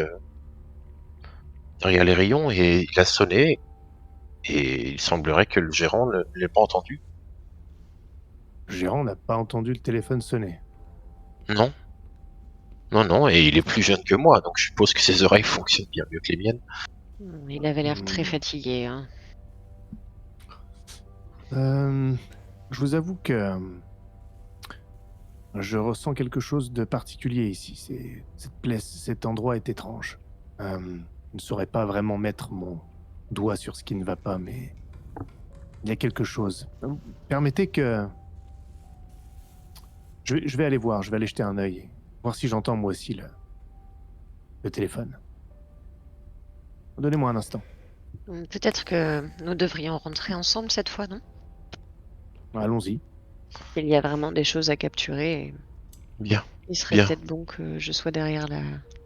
derrière les rayons et il a sonné et il semblerait que le gérant ne l'ait pas entendu. Le gérant n'a pas entendu le téléphone sonner. Non, non, non, et il est plus jeune que moi, donc je suppose que ses oreilles fonctionnent bien mieux que les miennes. Il avait l'air très Hmm. fatigué. Hein. Je vous avoue que je ressens quelque chose de particulier ici. Cette place, cet endroit est étrange. Je ne saurais pas vraiment mettre mon doigt sur ce qui ne va pas, mais il y a quelque chose. Permettez que... Je vais aller voir, je vais aller jeter un œil, voir si j'entends moi aussi le téléphone. Donnez-moi un instant. Peut-être que nous devrions rentrer ensemble cette fois, non? Allons-y. Il y a vraiment des choses à capturer. Bien, Il serait bien. peut-être bon que je sois derrière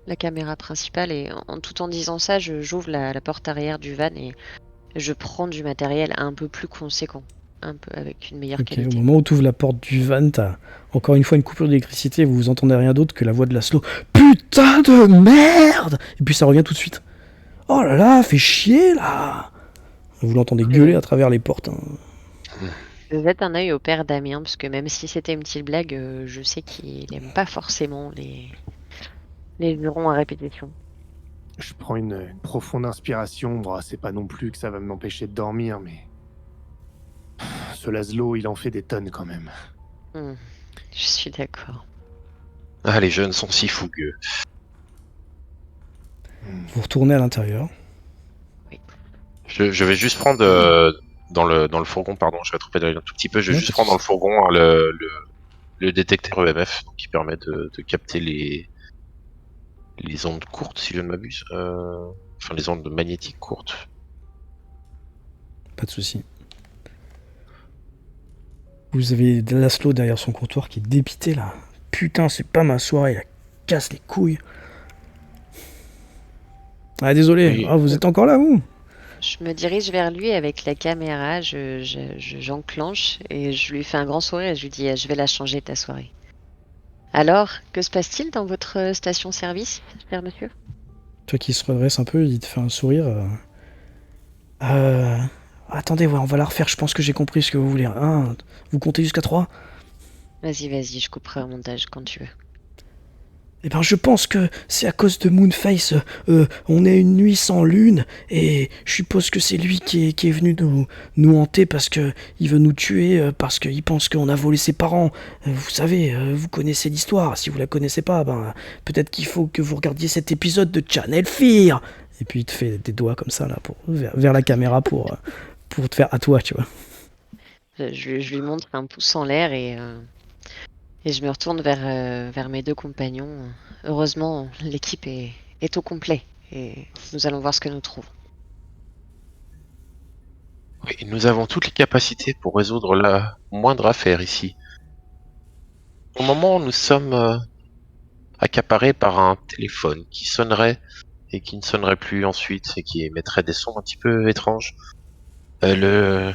la caméra principale et tout en disant ça, j'ouvre la porte arrière du van et je prends du matériel un peu plus conséquent, un peu avec une meilleure Ok, au qualité. moment où tu ouvres la porte du van, t'as encore une fois une coupure d'électricité et vous entendez rien d'autre que la voix de Laszlo. Putain de merde! Et puis ça revient tout de suite. Oh là là, fait chier là! Vous l'entendez gueuler à travers les portes. Hein. Je jette un œil au père Damien parce que même si c'était une petite blague, je sais qu'il n'aime pas forcément les jurons à répétition. Je prends une profonde inspiration. Bon, c'est pas non plus que ça va m'empêcher de dormir, mais... Ce Laszlo, il en fait des tonnes quand même. Je suis d'accord. Ah, les jeunes sont si fougueux. Vous retournez à l'intérieur. Je vais juste prendre dans le fourgon, pardon, je vais trop pédaler un tout petit peu. Je vais Ouais, juste pas de prendre dans le soucis. fourgon hein, le détecteur EMF donc, qui permet de capter les ondes courtes, si je ne m'abuse. Enfin, les ondes magnétiques courtes. Pas de soucis. Vous avez Laszlo derrière son comptoir qui est dépité là. Putain, c'est pas ma soirée, il casse les couilles. Ah désolé, Oui. ah, vous êtes encore là vous? Je me dirige vers lui avec la caméra, j'enclenche et je lui fais un grand sourire et je lui dis je vais la changer ta soirée. Alors, que se passe-t-il dans votre station-service, cher monsieur? Toi qui se redresse un peu, il te fait un sourire. Euh... Attendez, ouais, on va la refaire, je pense que j'ai compris ce que vous voulez. Vous comptez jusqu'à 3? Vas-y, je couperai un montage quand tu veux. Eh ben je pense que c'est à cause de Moonface. On est une nuit sans lune et je suppose que c'est lui qui est venu nous hanter parce que il veut nous tuer parce qu'il pense qu'on a volé ses parents. Vous savez, vous connaissez l'histoire. Si vous la connaissez pas, ben peut-être qu'il faut que vous regardiez cet épisode de Channel Fear. Et puis il te fait des doigts comme ça là vers la caméra pour te faire à toi, tu vois. Je lui montre un pouce en l'air et je me retourne vers mes deux compagnons. Heureusement, l'équipe est au complet et nous allons voir ce que nous trouvons. Oui, nous avons toutes les capacités pour résoudre la moindre affaire ici. Au moment où nous sommes accaparés par un téléphone qui sonnerait et qui ne sonnerait plus ensuite et qui émettrait des sons un petit peu étranges, le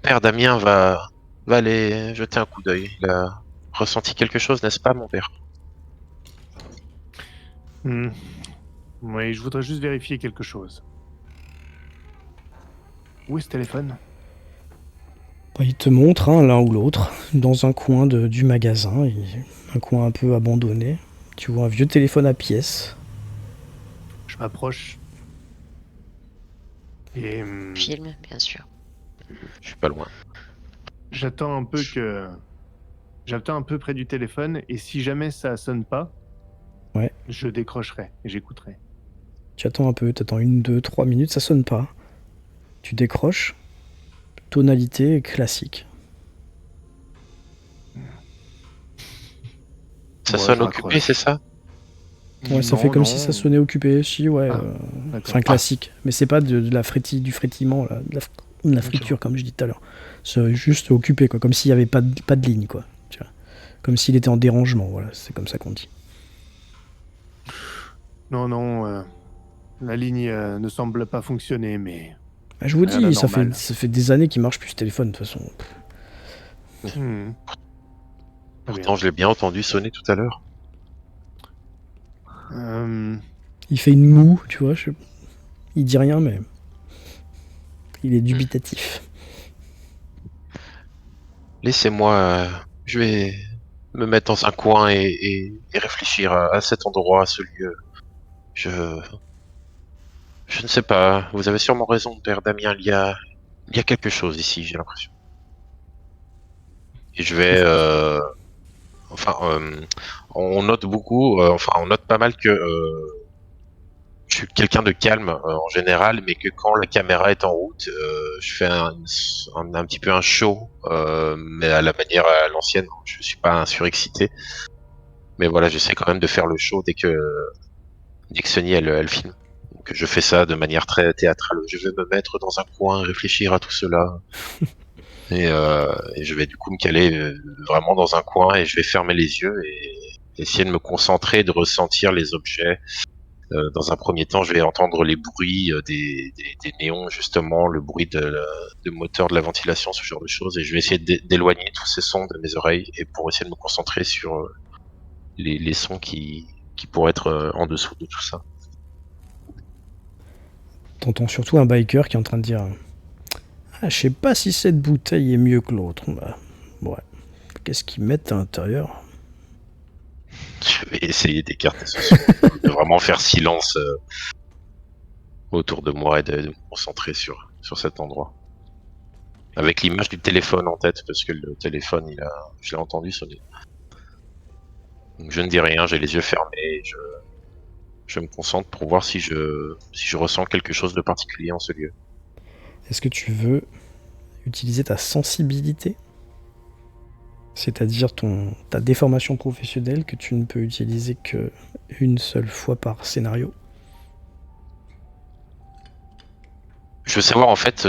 père Damien va aller jeter un coup d'œil. Il a ressenti quelque chose, n'est-ce pas, mon père? Oui, je voudrais juste vérifier quelque chose. Où est ce téléphone? Bah, il te montre l'un ou l'autre dans un coin du magasin, un coin un peu abandonné. Tu vois un vieux téléphone à pièces. Je m'approche. Et Film, bien sûr. Je suis pas loin. j'attends un peu que... J'attends un peu près du téléphone et si jamais ça sonne pas, Ouais. je décrocherai et j'écouterai. Tu attends un peu, t'attends 1, 2, 3 minutes, ça sonne pas. Tu décroches, tonalité classique. Ça Bon, sonne je occupé, raccroche. c'est ça? Ouais, ça Non, fait comme non. si ça sonnait occupé, si, ouais. Ah, d'accord. Enfin, classique. Mais c'est pas de la du frétillement, là, de la friture, comme je dis tout à l'heure. C'est juste occupé, quoi. Comme s'il y avait pas de ligne, quoi. Tu vois. Comme s'il était en dérangement, voilà. C'est comme ça qu'on dit. Non, la ligne ne semble pas fonctionner, mais... Bah, je vous Rien dis, ça d'anormal. fait des années qu'il marche plus ce téléphone, de toute façon. Hmm. Très bien. Pourtant, je l'ai bien entendu sonner tout à l'heure. Il fait une moue, tu vois. Il dit rien, mais il est dubitatif. Laissez-moi, je vais me mettre dans un coin et réfléchir à cet endroit, à ce lieu. Je ne sais pas. Vous avez sûrement raison, père Damien. Il y a quelque chose ici, j'ai l'impression. Et je vais, on note beaucoup, on note pas mal que je suis quelqu'un de calme en général, mais que quand la caméra est en route, je fais un petit peu un show, mais à la manière à l'ancienne. Je suis pas un surexcité, mais voilà, j'essaie quand même de faire le show dès que Sonny elle filme. Donc je fais ça de manière très théâtrale. Je vais me mettre dans un coin, réfléchir à tout cela, et je vais du coup me caler vraiment dans un coin et je vais fermer les yeux et essayer de me concentrer, de ressentir les objets. Dans un premier temps, je vais entendre les bruits des néons, justement, le bruit de moteur de la ventilation, ce genre de choses, et je vais essayer d'éloigner tous ces sons de mes oreilles et pour essayer de me concentrer sur les sons qui pourraient être en dessous de tout ça. T'entends surtout un biker qui est en train de dire ah, je sais pas si cette bouteille est mieux que l'autre. Bah, ouais. Qu'est-ce qu'ils mettent à l'intérieur? Je vais essayer d'écarter ce son, de vraiment faire silence autour de moi et de me concentrer sur cet endroit. Avec l'image du téléphone en tête, parce que le téléphone, je l'ai entendu sonner. Donc je ne dis rien, j'ai les yeux fermés, et je me concentre pour voir si je ressens quelque chose de particulier en ce lieu. Est-ce que tu veux utiliser ta sensibilité? C'est-à-dire ta déformation professionnelle que tu ne peux utiliser qu'une seule fois par scénario? Je veux savoir en fait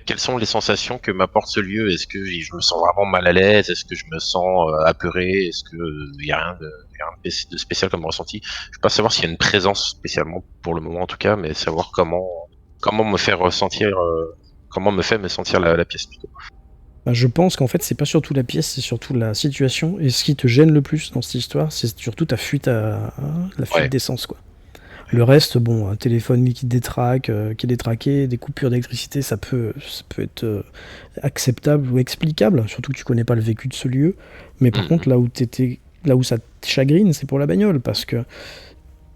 quelles sont les sensations que m'apporte ce lieu. Est-ce que je me sens vraiment mal à l'aise? Est-ce que je me sens apeuré? Est-ce que il y a rien de spécial comme ressenti? Je veux pas savoir s'il y a une présence spécialement pour le moment en tout cas, mais savoir comment me faire ressentir, comment me fait me sentir la pièce plutôt. Bah, je pense qu'en fait, c'est pas surtout la pièce, c'est surtout la situation. Et ce qui te gêne le plus dans cette histoire, c'est surtout la fuite Ouais. d'essence, quoi. Le reste, bon, un téléphone qui détraque, qui est détraqué, des coupures d'électricité, ça peut être acceptable ou explicable, surtout que tu connais pas le vécu de ce lieu. Mais par contre, là où ça te chagrine, c'est pour la bagnole, parce que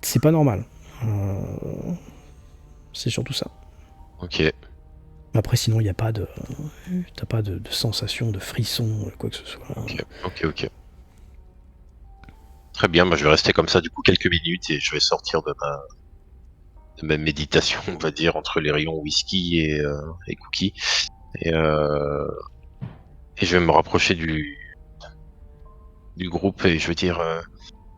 c'est pas normal. C'est surtout ça. Ok. Après, sinon, il n'y a pas de. T'as pas de sensation, de frisson, quoi que ce soit. Ok. Très bien, bah, je vais rester comme ça du coup quelques minutes et je vais sortir de ma méditation, on va dire, entre les rayons whisky et cookies. Et je vais me rapprocher du groupe et je vais dire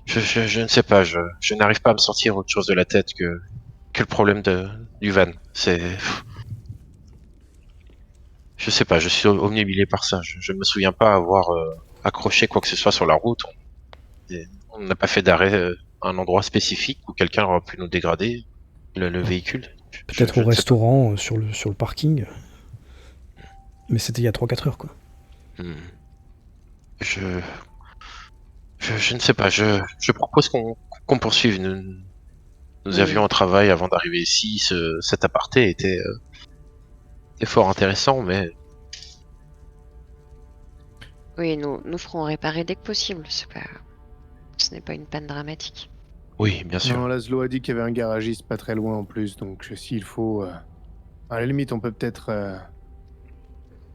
je ne sais pas, je n'arrive pas à me sortir autre chose de la tête que le problème du van. Je sais pas, je suis omnubilé par ça. Je ne me souviens pas avoir accroché quoi que ce soit sur la route. On n'a pas fait d'arrêt à un endroit spécifique où quelqu'un aurait pu nous dégrader le véhicule. Peut-être Je au ne sais pas. restaurant, sur le parking. Mais c'était il y a 3-4 heures, quoi. Je ne sais pas. Je propose qu'on poursuive. Nous avions un travail avant d'arriver ici. Cet aparté était fort intéressant, mais Oui, nous ferons réparer dès que possible. Ce n'est pas une panne dramatique. oui, bien sûr. Non, Laszlo a dit qu'il y avait un garagiste pas très loin en plus, donc s'il faut... à la limite, on peut peut-être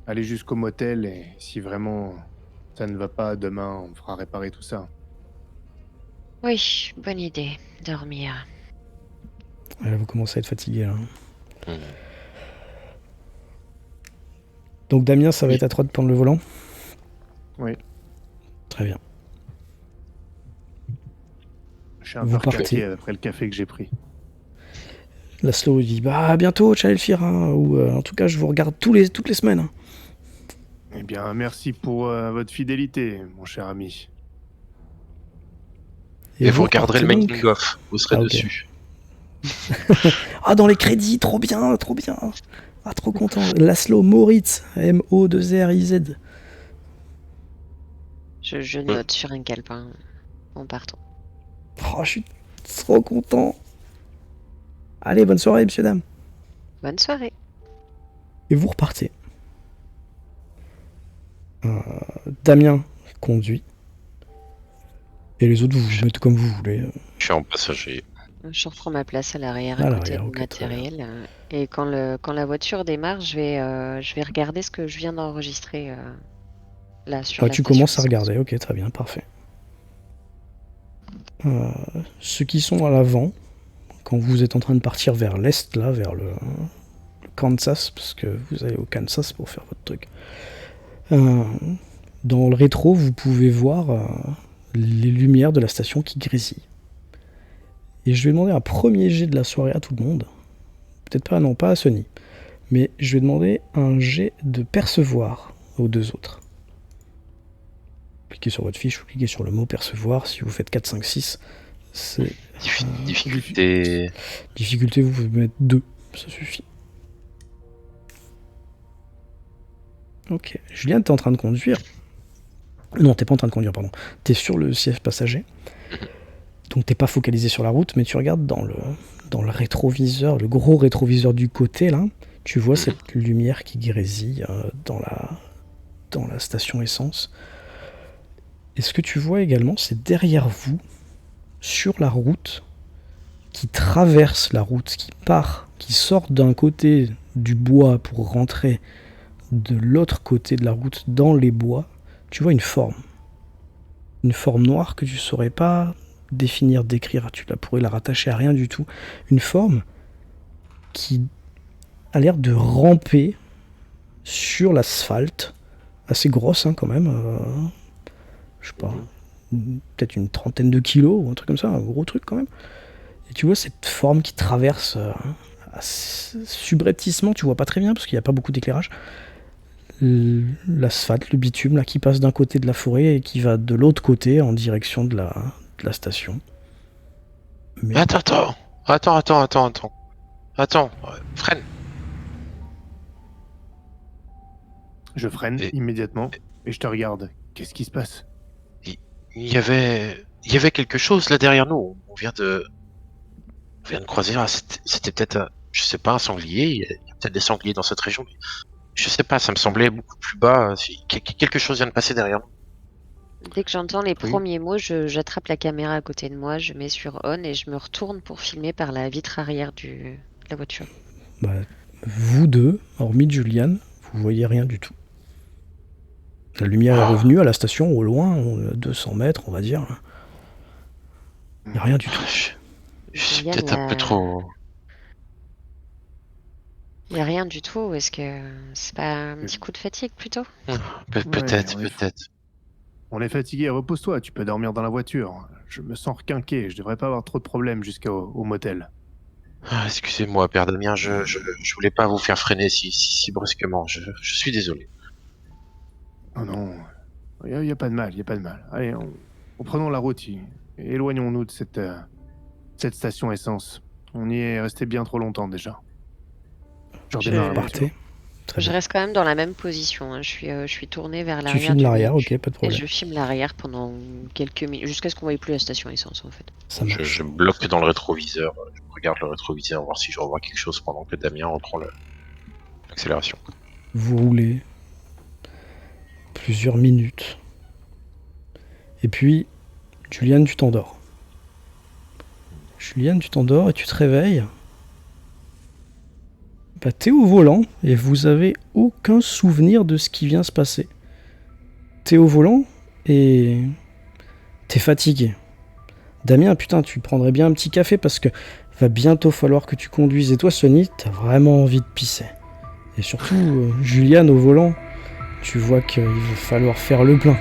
aller jusqu'au motel et si vraiment ça ne va pas, demain on fera réparer tout ça. Oui, bonne idée. Dormir. Là, vous commencez à être fatigué là. Hmm. Donc Damien, ça va Oui. être à toi de prendre le volant. Oui, Très bien. je suis un Vous peu partez. requinqué après le café que j'ai pris. Laszlo dit bah à bientôt Channel Fear, hein, ou en tout cas je vous regarde toutes les semaines. Hein. Eh bien, merci pour votre fidélité, mon cher ami. Et vous regarderez le repartez donc making of, vous serez Ah, ok. dessus. Ah dans les crédits, trop bien, trop bien. Ah trop content. Laszlo Moritz, M-O-2-R-I-Z. Je note sur un calepin en partant. Oh je suis trop content. Allez bonne soirée messieurs dames. Bonne soirée. Et vous repartez. Damien conduit. Et les autres vous vous mettez comme vous voulez. Je suis en passager. Je reprends ma place à l'arrière, À à côté l'arrière, du ok, très matériel. Et quand la voiture démarre, je vais regarder ce que je viens d'enregistrer là sur Ah, la tu station commences à essence. regarder, ok, très bien, parfait. Ceux qui sont à l'avant, quand vous êtes en train de partir vers l'est, là, vers le Kansas, parce que vous allez au Kansas pour faire votre truc. Dans le rétro, vous pouvez voir les lumières de la station qui grésillent. Et je vais demander un premier jet de la soirée à tout le monde. Peut-être pas, non, pas à Sony. Mais je vais demander un jet de percevoir aux deux autres. Cliquez sur votre fiche ou cliquez sur le mot percevoir. Si vous faites 4, 5, 6, c'est Difficulté. difficulté, vous pouvez mettre 2, ça suffit. Ok, Julien, t'es en train de conduire. Non, t'es pas en train de conduire, pardon. T'es sur le siège passager. Donc t'es pas focalisé sur la route, mais tu regardes dans le rétroviseur, le gros rétroviseur du côté, là. Tu vois cette lumière qui grésille dans la station essence. Et ce que tu vois également, c'est derrière vous, sur la route, qui traverse la route, qui part, qui sort d'un côté du bois pour rentrer de l'autre côté de la route dans les bois, tu vois une forme. Une forme noire que tu saurais pas définir, décrire, tu pourrais la rattacher à rien du tout. Une forme qui a l'air de ramper sur l'asphalte, assez grosse hein, quand même, je sais pas, peut-être une trentaine de kilos ou un truc comme ça, un gros truc quand même. Et tu vois cette forme qui traverse subrepticement, tu vois pas très bien parce qu'il n'y a pas beaucoup d'éclairage, l'asphalte, le bitume là qui passe d'un côté de la forêt et qui va de l'autre côté en direction de la station. Mais Attends, freine. Je freine Et- immédiatement et je te regarde. Qu'est-ce qui se passe? Il y avait quelque chose là derrière nous. On vient de croiser. Ah, c'était peut-être, je sais pas, un sanglier. Il y a peut-être des sangliers dans cette région. Mais je sais pas, ça me semblait beaucoup plus bas. Quelque chose vient de passer derrière nous. Dès que j'entends les Oui. premiers mots, j'attrape la caméra à côté de moi, je mets sur on et je me retourne pour filmer par la vitre arrière de la voiture. bah, vous deux, hormis Julian, vous voyez rien du tout. La lumière est revenue à la station au loin, 200 mètres on va dire. Il n'y a rien du tout. Je suis Julian, peut-être un peu trop. Il n'y a rien du tout. Est-ce que c'est pas un petit coup de fatigue plutôt? Peut-être, Ouais, peut-être. On est fatigué, repose-toi, tu peux dormir dans la voiture. Je me sens requinqué, je devrais pas avoir trop de problèmes jusqu'au motel. Ah, excusez-moi, Père Damien, je voulais pas vous faire freiner si brusquement. Je suis désolé. Oh non, il y a pas de mal, il y a pas de mal. Allez, prenons la route, éloignons-nous de cette station essence. On y est resté bien trop longtemps déjà. Je redémarre la voiture. Partez. Très Je bien. reste quand même dans la même position. Hein. Je suis tournée vers Tu l'arrière filmes du l'arrière, véhicule. ok, pas de Et problème. je filme l'arrière pendant quelques minutes, jusqu'à ce qu'on voie plus la station essence en fait. Ça marche. Je bloque dans le rétroviseur. Je regarde le rétroviseur, voir si je revois quelque chose pendant que Damien reprend l'accélération. Vous roulez plusieurs minutes. Et puis, Julian, tu t'endors. Julian, tu t'endors et tu te réveilles. Bah, t'es au volant et vous avez aucun souvenir de ce qui vient se passer. t'es au volant et t'es fatigué. Damien, putain, tu prendrais bien un petit café parce que va bientôt falloir que tu conduises. Et toi, Sonny, t'as vraiment envie de pisser. Et surtout, Juliane au volant, tu vois qu'il va falloir faire le plein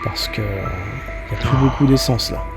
parce que y a plus beaucoup d'essence là.